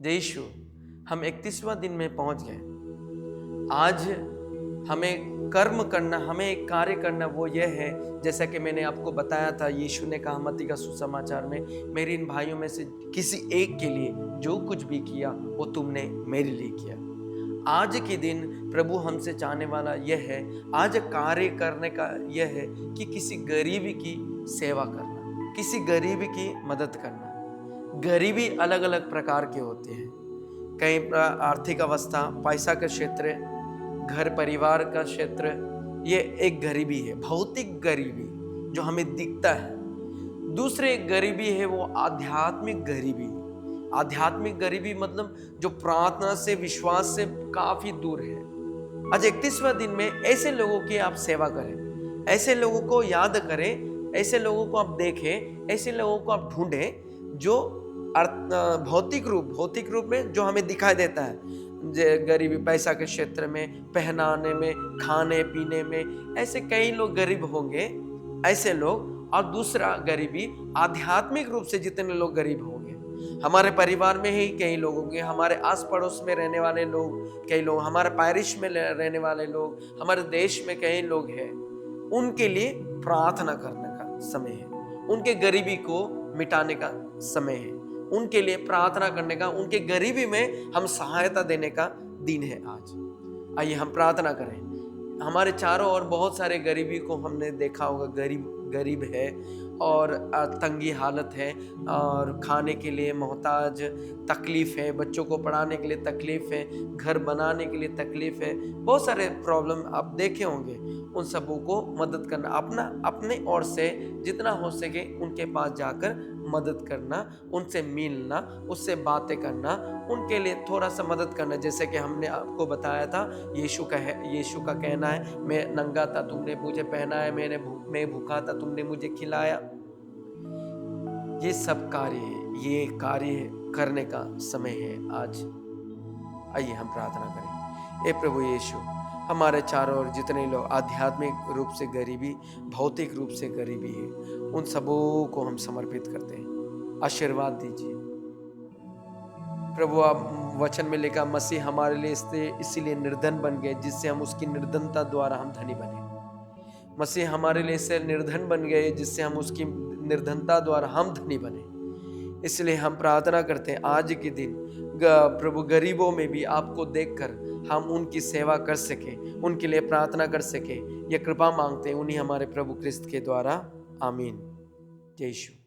जय यीशु, हम 31वां दिन में पहुंच गए। आज हमें कर्म करना, हमें एक कार्य करना, वो यह है जैसा कि मैंने आपको बताया था। यीशु ने कहा मत्ती का सुसमाचार में, मेरे इन भाइयों में से किसी एक के लिए जो कुछ भी किया वो तुमने मेरे लिए किया। आज के दिन प्रभु हमसे चाहने वाला यह है, आज कार्य करने का यह है कि किसी गरीबी की सेवा करना, किसी गरीबी की मदद करना। गरीबी अलग अलग प्रकार के होते हैं। कई आर्थिक अवस्था, पैसा का क्षेत्र, घर परिवार का क्षेत्र, ये एक गरीबी है। भौतिक गरीबी जो हमें दिखता है। दूसरे गरीबी है वो आध्यात्मिक गरीबी। आध्यात्मिक गरीबी मतलब जो प्रार्थना से, विश्वास से काफी दूर है। आज 31वां दिन में ऐसे लोगों की आप सेवा करें, ऐसे लोगों को याद करें, ऐसे लोगों को आप देखें, ऐसे लोगों को आप ढूंढें जो भौतिक रूप में जो हमें दिखाई देता है। गरीबी पैसा के क्षेत्र में, पहनाने में, खाने पीने में, ऐसे कई लोग गरीब होंगे, ऐसे लोग। और दूसरा गरीबी आध्यात्मिक रूप से जितने लोग गरीब होंगे, हमारे परिवार में ही कई लोग होंगे, हमारे आस पड़ोस में रहने वाले लोग कई लोग, हमारे पैरिश में रहने वाले लोग, हमारे देश में कई लोग हैं। उनके लिए प्रार्थना करने का समय है, उनके गरीबी को मिटाने का समय है, उनके लिए प्रार्थना करने का, उनके गरीबी में हम सहायता देने का दिन है आज। आइए हम प्रार्थना करें। हमारे चारों ओर बहुत सारे गरीबी को हमने देखा होगा। गरीब है और तंगी हालत है, और खाने के लिए मोहताज, तकलीफ है, बच्चों को पढ़ाने के लिए तकलीफ है, घर बनाने के लिए तकलीफ है, बहुत सारे प्रॉब्लम आप देखे होंगे। उन सबों को मदद करना, अपने ओर से जितना हो सके उनके पास जाकर मदद करना, उनसे मिलना, उससे बातें करना, उनके लिए थोड़ा सा मदद करना। जैसे कि हमने आपको बताया था, यीशु का कहना है, मैं नंगा था तुमने मुझे पहनाया, मैं भूखा था तुमने मुझे खिलाया। ये सब कार्य है, ये कार्य करने का समय है आज। आइए हम प्रार्थना करें। हे प्रभु यीशु, हमारे चारों ओर जितने लोग आध्यात्मिक रूप से गरीबी, भौतिक रूप से गरीबी है, उन सबों को हम समर्पित करते हैं। आशीर्वाद दीजिए प्रभु। आप वचन में लिखा, मसीह हमारे लिए इसीलिए निर्धन बन गए जिससे हम उसकी निर्धनता द्वारा हम धनी बने। मसीह हमारे लिए इससे निर्धन बन गए जिससे हम उसकी निर्धनता द्वारा हम धनी बने। इसलिए हम प्रार्थना करते हैं आज के दिन प्रभु गरीबों में भी आपको देखकर हम उनकी सेवा कर सके, उनके लिए प्रार्थना कर सके। ये कृपा मांगते हैं उन्हीं हमारे प्रभु क्रिस्त के द्वारा। आमीन। जय यीशु।